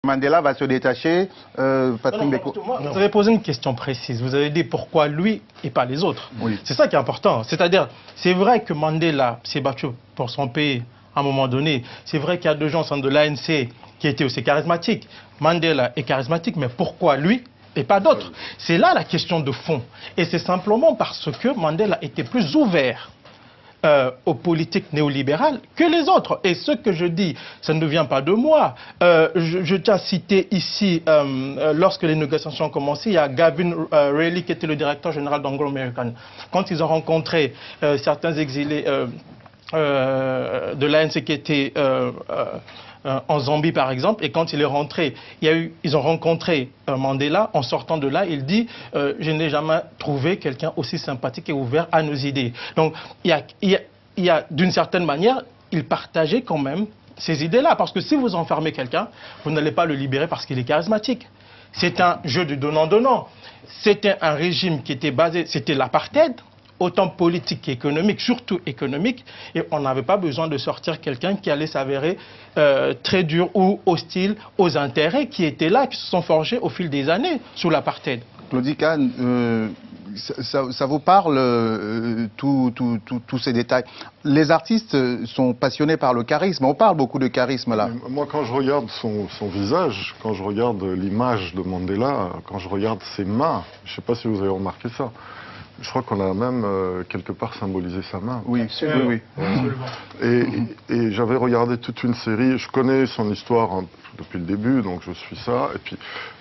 Mandela va se détacher, Patrick Beko. Vous avez posé une question précise. Vous avez dit pourquoi lui et pas les autres. Oui. C'est ça qui est important. C'est-à-dire, c'est vrai que Mandela s'est battu pour son pays à un moment donné. C'est vrai qu'il y a des gens au sein de l'ANC qui étaient aussi charismatiques. Mandela est charismatique, mais pourquoi lui et pas d'autres? C'est là la question de fond. Et c'est simplement parce que Mandela était plus ouvert aux politiques néolibérales que les autres. Et ce que je dis, ça ne vient pas de moi. Je tiens à citer ici, lorsque les négociations ont commencé, il y a Gavin Reilly qui était le directeur général d'Anglo American. Quand ils ont rencontré certains exilés de l'ANC qui étaient en Zambie par exemple, et quand il est rentré, ils ont rencontré Mandela. En sortant de là, il dit je n'ai jamais trouvé quelqu'un aussi sympathique et ouvert à nos idées. Donc il y a d'une certaine manière, il partageait quand même ces idées-là, parce que si vous enfermez quelqu'un, vous n'allez pas le libérer parce qu'il est charismatique. C'est un jeu du donnant-donnant. C'était un régime qui était basé, c'était l'apartheid, autant politique qu'économique, surtout économique, et on n'avait pas besoin de sortir quelqu'un qui allait s'avérer très dur ou hostile aux intérêts qui étaient là, qui se sont forgés au fil des années sous l'apartheid. Claudie Kahn, ça vous parle, tous ces détails? Les artistes sont passionnés par le charisme, on parle beaucoup de charisme là. Moi, quand je regarde son visage, quand je regarde l'image de Mandela, quand je regarde ses mains, je ne sais pas si vous avez remarqué ça, je crois qu'on a même quelque part symbolisé sa main. Oui, oui. Et j'avais regardé toute une série, je connais son histoire depuis le début, donc je suis ça. Et puis,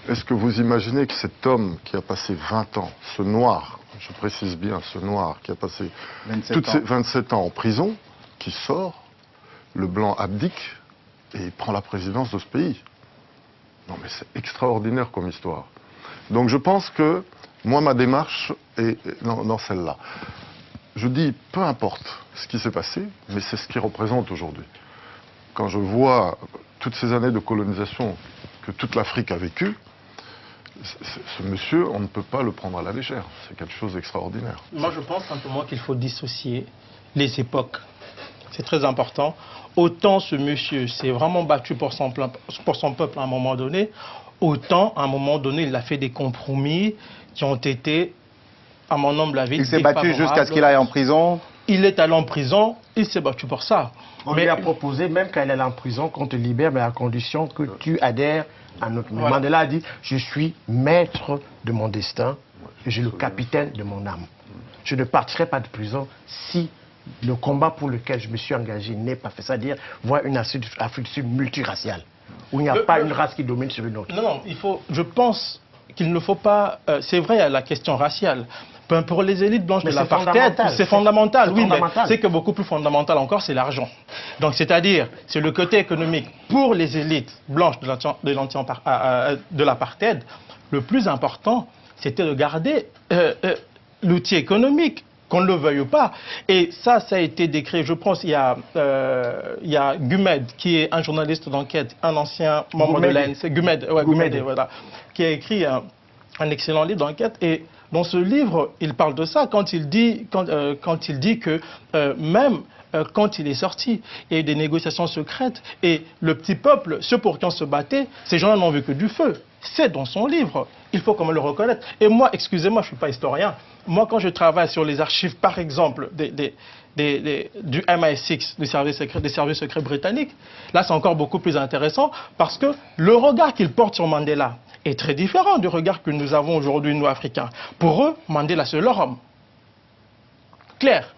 est-ce que vous imaginez que cet homme qui a passé 20 ans, ce noir, je précise bien, ce noir, qui a passé 27 ans en prison, qui sort, le blanc abdique et il prend la présidence de ce pays? Non mais c'est extraordinaire comme histoire. Donc je pense que moi, ma démarche est dans celle-là. Je dis, peu importe ce qui s'est passé, mais c'est ce qu'il représente aujourd'hui. Quand je vois toutes ces années de colonisation que toute l'Afrique a vécues, ce monsieur, on ne peut pas le prendre à la légère. C'est quelque chose d'extraordinaire. Moi, je pense simplement qu'il faut dissocier les époques. C'est très important. Autant ce monsieur s'est vraiment battu pour son peuple à un moment donné, autant à un moment donné, il a fait des compromis qui ont été, à mon humble avis, il s'est battu jusqu'à ce qu'il aille en prison. Il est allé en prison, il s'est battu pour ça. On lui a proposé, même quand il est en prison, qu'on te libère, mais à condition que tu adhères à notre... Voilà. Mandela a dit, je suis maître de mon destin, je suis le capitaine de mon âme. Je ne partirai pas de prison si le combat pour lequel je me suis engagé n'est pas fait. C'est-à-dire voir une Afrique du Sud multiraciale, où il n'y a pas une race qui domine sur une autre. Non, je pense qu'il ne faut pas... c'est vrai, il y a la question raciale. Pour les élites blanches de l'apartheid, c'est fondamental. Oui, mais c'est que beaucoup plus fondamental encore, c'est l'argent. Donc, c'est-à-dire, c'est le côté économique. Pour les élites blanches de l'apartheid, le plus important, c'était de garder l'outil économique, qu'on ne le veuille pas. Et ça a été décrit, je pense, il y a Gumed, qui est un journaliste d'enquête, un ancien membre de l'ANC, Gumed, voilà, qui a écrit un excellent livre d'enquête. Et dans ce livre, il parle de ça quand il dit que même quand il est sorti, il y a eu des négociations secrètes et le petit peuple, ceux pour qui on se battait, ces gens-là n'ont vu que du feu. C'est dans son livre. Il faut quand même le reconnaître. Et moi, excusez-moi, je ne suis pas historien. Moi, quand je travaille sur les archives, par exemple, du MI6, des services secrets britanniques, là, c'est encore beaucoup plus intéressant parce que le regard qu'ils portent sur Mandela est très différent du regard que nous avons aujourd'hui, nous, Africains. Pour eux, Mandela, c'est leur homme. Clair.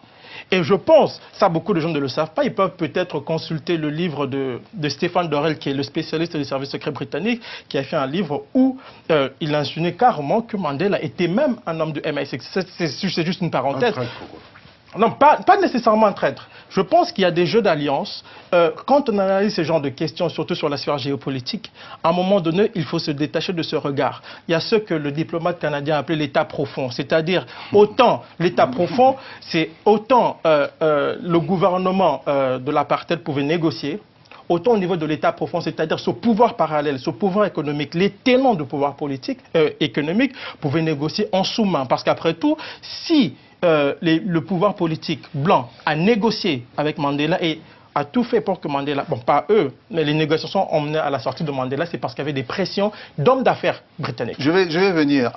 Et je pense, ça beaucoup de gens ne le savent pas, ils peuvent peut-être consulter le livre de Stéphane Dorel, qui est le spécialiste des services secrets britanniques, qui a fait un livre où il insinuait carrément que Mandela était même un homme du MI6. C'est juste une parenthèse. Non, pas nécessairement un traître. Je pense qu'il y a des jeux d'alliance. Quand on analyse ce genre de questions, surtout sur la sphère géopolitique, à un moment donné, il faut se détacher de ce regard. Il y a ce que le diplomate canadien a appelé l'état profond. C'est-à-dire, autant l'état profond, c'est autant le gouvernement de l'apartheid pouvait négocier, autant au niveau de l'état profond, c'est-à-dire ce pouvoir parallèle, ce pouvoir économique, les tenants de pouvoir politique, économique pouvaient négocier en sous-main. Parce qu'après tout, si le pouvoir politique blanc a négocié avec Mandela et a tout fait pour que Mandela, bon pas eux, mais les négociations ont mené à la sortie de Mandela, c'est parce qu'il y avait des pressions d'hommes d'affaires britanniques. Je vais venir